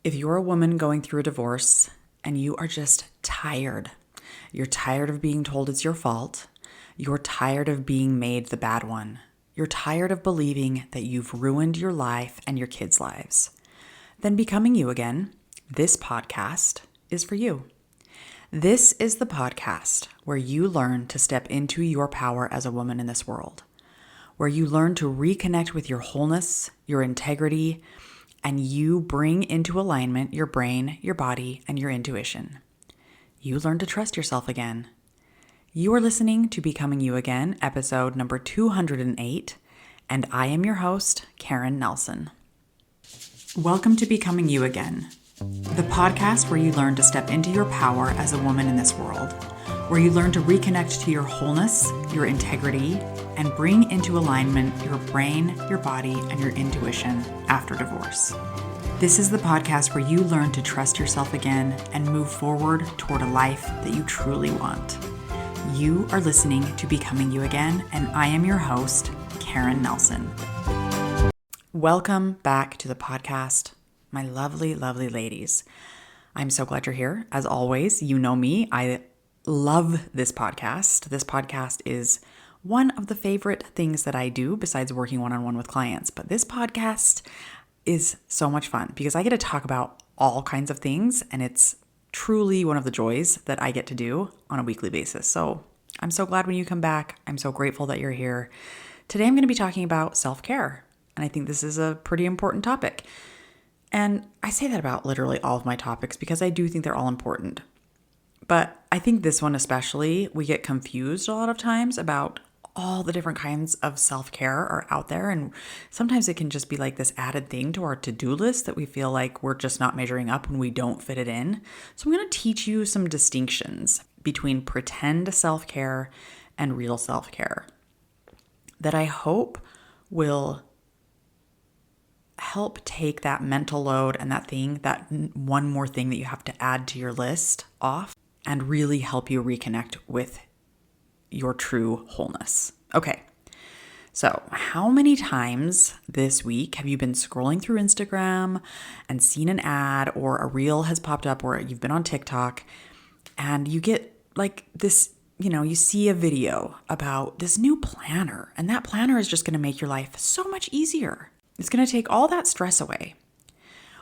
If you're a woman going through a divorce and you are just tired, you're tired of being told it's your fault, you're tired of being made the bad one, you're tired of believing that you've ruined your life and your kids' lives, then Becoming You Again, this podcast is for you. This is the podcast where you learn to step into your power as a woman in this world, where you learn to reconnect with your wholeness, your integrity, and you bring into alignment your brain, your body, and your intuition. You learn to trust yourself again. You are listening to Becoming You Again, episode number 208, and I am your host, Karen Nelson. Welcome to Becoming You Again, the podcast where you learn to step into your power as a woman in this world, where you learn to reconnect to your wholeness, your integrity, and bring into alignment your brain, your body, and your intuition after divorce. This is the podcast where you learn to trust yourself again and move forward toward a life that you truly want. You are listening to Becoming You Again, and I am your host, Karen Nelson. Welcome back to the podcast, my lovely, lovely ladies. I'm so glad you're here. As always, you know me. I love this podcast. This podcast is one of the favorite things that I do besides working one-on-one with clients. But this podcast is so much fun because I get to talk about all kinds of things, and it's truly one of the joys that I get to do on a weekly basis. So I'm so glad when you come back. I'm so grateful that you're here. Today I'm going to be talking about self-care, and I think this is a pretty important topic. And I say that about literally all of my topics because I do think they're all important. But I think this one especially, we get confused a lot of times about all the different kinds of self-care are out there. And sometimes it can just be like this added thing to our to-do list that we feel like we're just not measuring up when we don't fit it in. So I'm going to teach you some distinctions between pretend self-care and real self-care that I hope will help take that mental load and that one more thing that you have to add to your list off and really help you reconnect with your true wholeness. Okay, so how many times this week have you been scrolling through Instagram and seen an ad or a reel has popped up, or you've been on TikTok and you get like this, you see a video about this new planner, and that planner is just going to make your life so much easier. It's going to take all that stress away.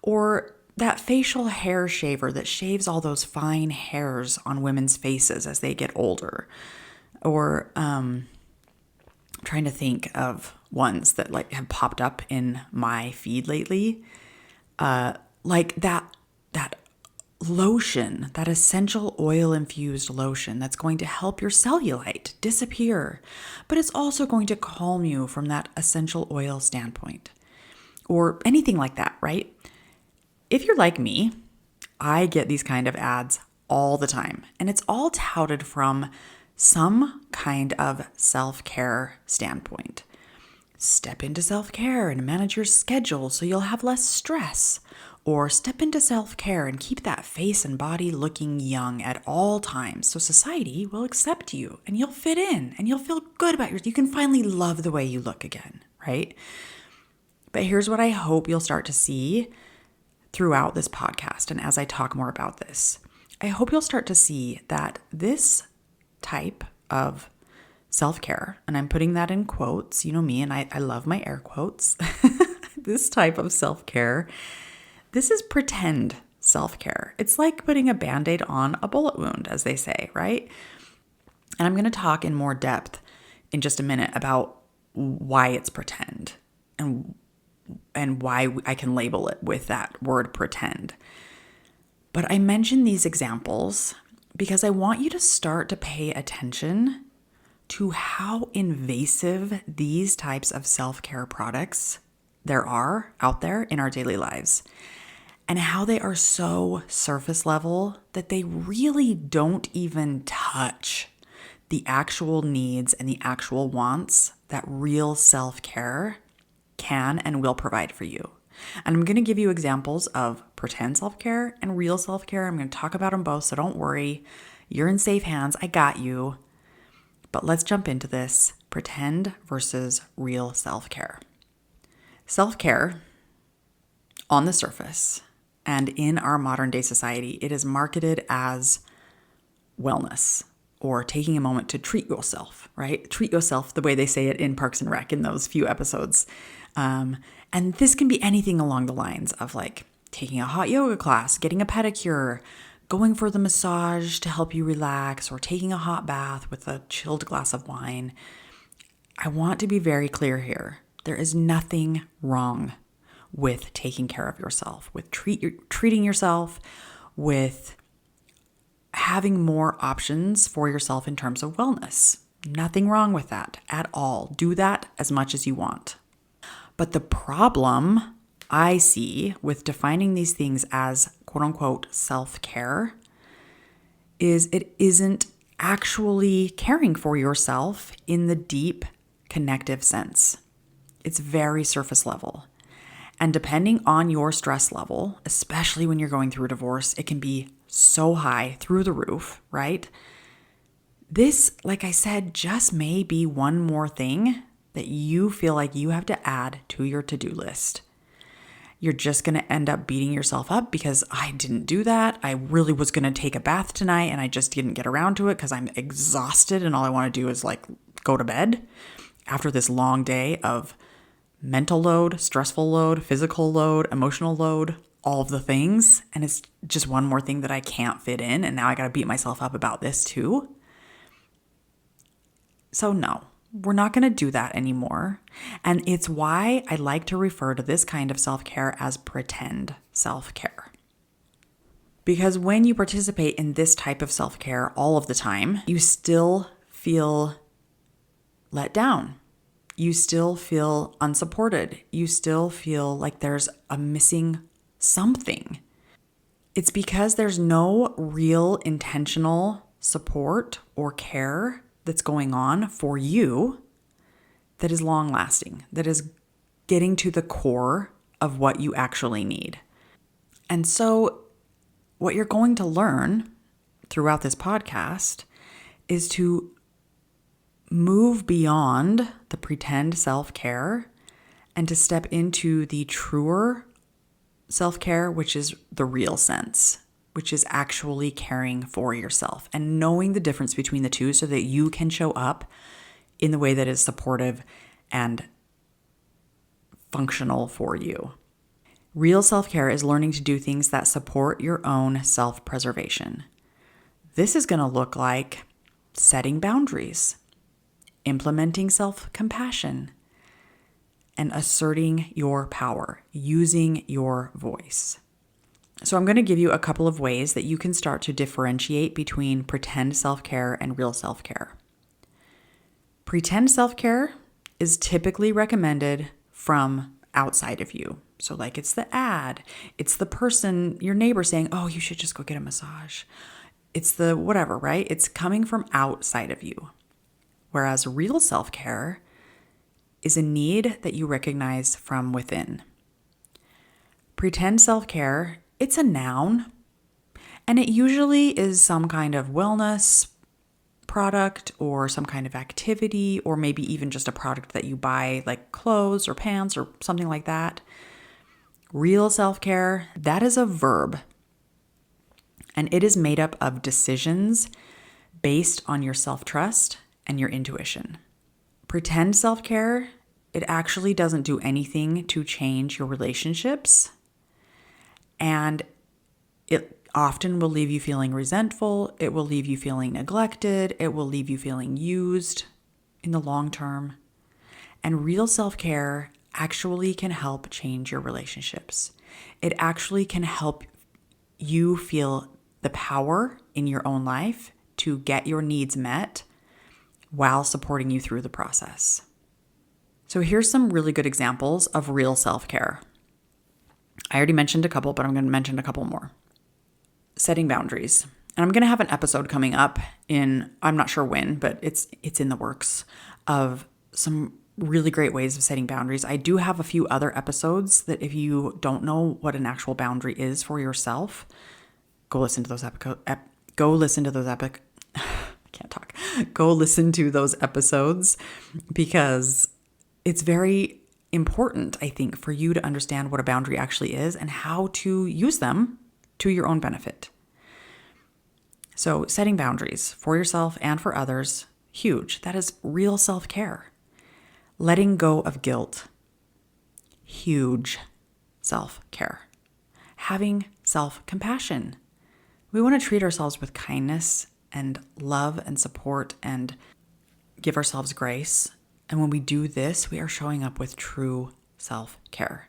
Or that facial hair shaver that shaves all those fine hairs on women's faces as they get older. Or trying to think of ones that like have popped up in my feed lately. Like that lotion, that essential oil infused lotion that's going to help your cellulite disappear, but it's also going to calm you from that essential oil standpoint. Or anything like that, right? If you're like me, I get these kind of ads all the time, and it's all touted from some kind of self-care standpoint. Step into self-care and manage your schedule so you'll have less stress. Or step into self-care and keep that face and body looking young at all times so society will accept you and you'll fit in and you'll feel good about yourself. You can finally love the way you look again, right? But here's what I hope you'll start to see throughout this podcast. And as I talk more about this, I hope you'll start to see that this type of self-care, and I'm putting that in quotes, you know me, and I love my air quotes, this type of self-care, this is pretend self-care. It's like putting a Band-Aid on a bullet wound, as they say, right? And I'm going to talk in more depth in just a minute about why it's pretend and why I can label it with that word pretend. But I mention these examples because I want you to start to pay attention to how invasive these types of self-care products there are out there in our daily lives, and how they are so surface level that they really don't even touch the actual needs and the actual wants that real self-care can and will provide for you. And I'm going to give you examples of pretend self-care and real self-care. I'm going to talk about them both, so don't worry. You're in safe hands. I got you. But let's jump into this pretend versus real self-care. Self-care on the surface And in our modern day society, it is marketed as wellness or taking a moment to treat yourself, right? Treat yourself the way they say it in Parks and Rec in those few episodes. And this can be anything along the lines of like taking a hot yoga class, getting a pedicure, going for the massage to help you relax, or taking a hot bath with a chilled glass of wine. I want to be very clear here. There is nothing wrong with taking care of yourself, with treating yourself, with having more options for yourself in terms of wellness. Nothing wrong with that at all. Do that as much as you want. But the problem I see with defining these things as quote unquote self-care is it isn't actually caring for yourself in the deep connective sense. It's very surface level. And depending on your stress level, especially when you're going through a divorce, it can be so high through the roof, right? This, like I said, just may be one more thing that you feel like you have to add to your to-do list. You're just going to end up beating yourself up because I didn't do that. I really was going to take a bath tonight and I just didn't get around to it because I'm exhausted and all I want to do is like go to bed after this long day of mental load, stressful load, physical load, emotional load, all of the things. And it's just one more thing that I can't fit in. And now I got to beat myself up about this too. So no, we're not going to do that anymore. And it's why I like to refer to this kind of self-care as pretend self-care. Because when you participate in this type of self-care all of the time, you still feel let down. You still feel unsupported. You still feel like there's a missing something. It's because there's no real intentional support or care that's going on for you that is long lasting, that is getting to the core of what you actually need. And so what you're going to learn throughout this podcast is to move beyond the pretend self-care and to step into the truer self-care, which is the real sense, which is actually caring for yourself and knowing the difference between the two so that you can show up in the way that is supportive and functional for you. Real self-care is learning to do things that support your own self-preservation. This is going to look like setting boundaries, implementing self-compassion, and asserting your power, using your voice. So I'm going to give you a couple of ways that you can start to differentiate between pretend self-care and real self-care. Pretend self-care is typically recommended from outside of you. So like it's the ad, it's the person, your neighbor saying, oh, you should just go get a massage. It's the whatever, right? It's coming from outside of you. Whereas real self-care is a need that you recognize from within. Pretend self-care, it's a noun, and it usually is some kind of wellness product or some kind of activity, or maybe even just a product that you buy, like clothes or pants or something like that. Real self-care, that is a verb, and it is made up of decisions based on your self-trust and your intuition. Pretend self-care, it actually doesn't do anything to change your relationships, and it often will leave you feeling resentful, it will leave you feeling neglected, it will leave you feeling used in the long term. And real self-care actually can help change your relationships. It actually can help you feel the power in your own life to get your needs met while supporting you through the process. So here's some really good examples of real self-care. I already mentioned a couple, but I'm going to mention a couple more. Setting boundaries. And I'm going to have an episode coming up in, I'm not sure when, but it's in the works, of some really great ways of setting boundaries. I do have a few other episodes that if you don't know what an actual boundary is for yourself, go listen to those Go listen to those episodes because it's very important, I think, for you to understand what a boundary actually is and how to use them to your own benefit. So setting boundaries for yourself and for others, huge. That is real self-care. Letting go of guilt, huge self-care. Having self-compassion. We want to treat ourselves with kindness and love and support and give ourselves grace. And when we do this, we are showing up with true self-care.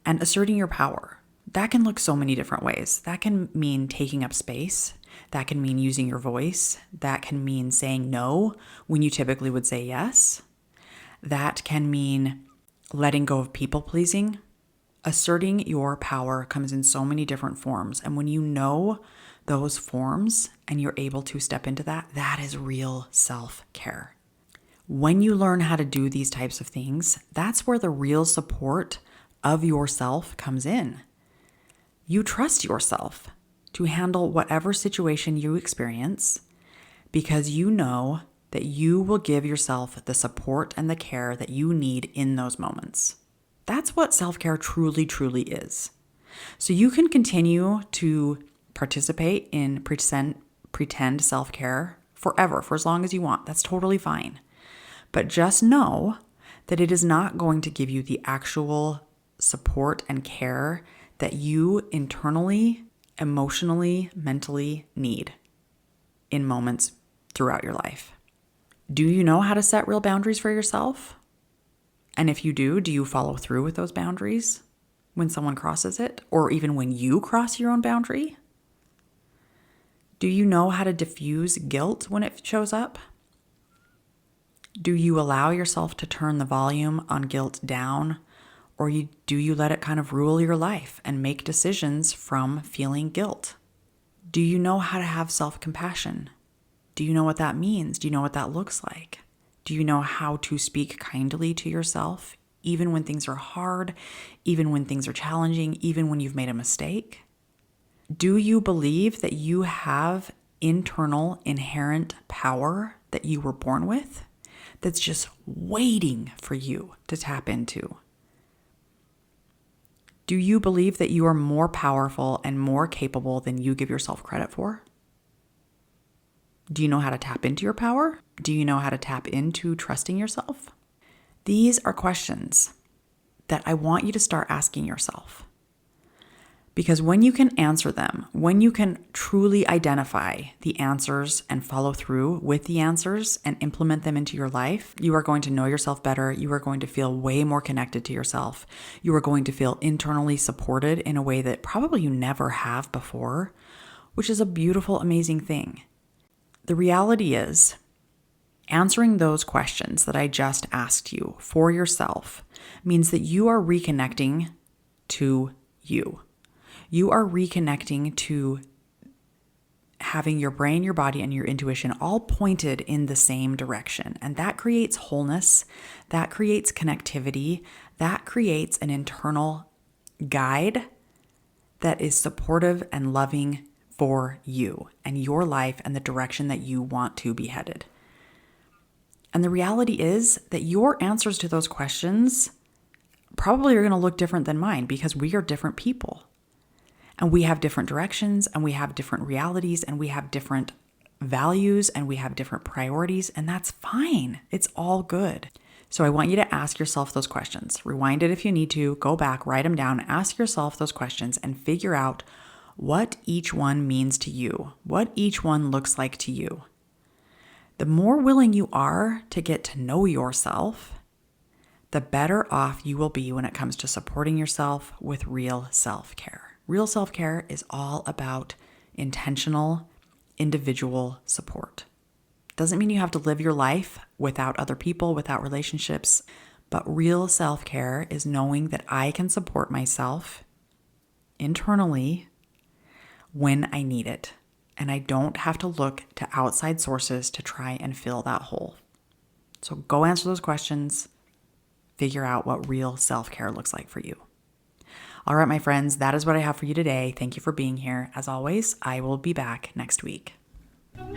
And asserting your power. That can look so many different ways. That can mean taking up space. That can mean using your voice. That can mean saying no when you typically would say yes. That can mean letting go of people pleasing. Asserting your power comes in so many different forms. And when you know those forms and you're able to step into that, that is real self-care. When you learn how to do these types of things, that's where the real support of yourself comes in. You trust yourself to handle whatever situation you experience because you know that you will give yourself the support and the care that you need in those moments. That's what self-care truly, truly is. So you can continue to participate in pretend self-care forever, for as long as you want. That's totally fine. But just know that it is not going to give you the actual support and care that you internally, emotionally, mentally need in moments throughout your life. Do you know how to set real boundaries for yourself? And if you do you follow through with those boundaries when someone crosses it, or even when you cross your own boundary? Do you know how to diffuse guilt when it shows up? Do you allow yourself to turn the volume on guilt down, or do you let it kind of rule your life and make decisions from feeling guilt? Do you know how to have self-compassion? Do you know what that means? Do you know what that looks like? Do you know how to speak kindly to yourself, even when things are hard, even when things are challenging, even when you've made a mistake? Do you believe that you have internal, inherent power that you were born with that's just waiting for you to tap into? Do you believe that you are more powerful and more capable than you give yourself credit for? Do you know how to tap into your power? Do you know how to tap into trusting yourself? These are questions that I want you to start asking yourself. Because when you can answer them, when you can truly identify the answers and follow through with the answers and implement them into your life, you are going to know yourself better. You are going to feel way more connected to yourself. You are going to feel internally supported in a way that probably you never have before, which is a beautiful, amazing thing. The reality is, answering those questions that I just asked you for yourself means that you are reconnecting to you. You are reconnecting to having your brain, your body, and your intuition all pointed in the same direction. And that creates wholeness, that creates connectivity, that creates an internal guide that is supportive and loving for you and your life and the direction that you want to be headed. And the reality is that your answers to those questions probably are going to look different than mine because we are different people. And we have different directions and we have different realities and we have different values and we have different priorities, and that's fine. It's all good. So I want you to ask yourself those questions. Rewind it if you need to, go back, write them down, ask yourself those questions and figure out what each one means to you, what each one looks like to you. The more willing you are to get to know yourself, the better off you will be when it comes to supporting yourself with real self-care. Real self-care is all about intentional, individual support. Doesn't mean you have to live your life without other people, without relationships, but real self-care is knowing that I can support myself internally when I need it, and I don't have to look to outside sources to try and fill that hole. So go answer those questions, figure out what real self-care looks like for you. All right, my friends, that is what I have for you today. Thank you for being here. As always, I will be back next week.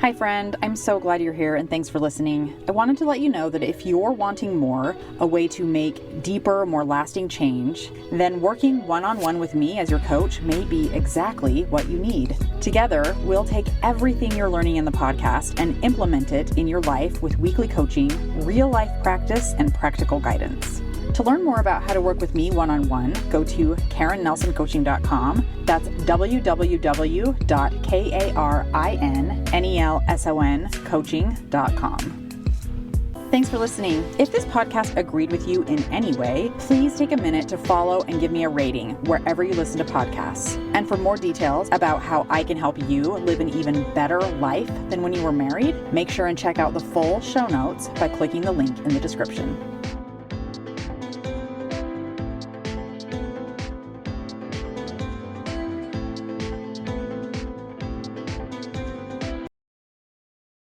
Hi friend, I'm so glad you're here and thanks for listening. I wanted to let you know that if you're wanting more, a way to make deeper, more lasting change, then working one-on-one with me as your coach may be exactly what you need. Together, we'll take everything you're learning in the podcast and implement it in your life with weekly coaching, real-life practice, and practical guidance. To learn more about how to work with me one-on-one, go to KarenNelsonCoaching.com. That's www.KarenNelsonCoaching.com. Thanks for listening. If this podcast agreed with you in any way, please take a minute to follow and give me a rating wherever you listen to podcasts. And for more details about how I can help you live an even better life than when you were married, make sure and check out the full show notes by clicking the link in the description.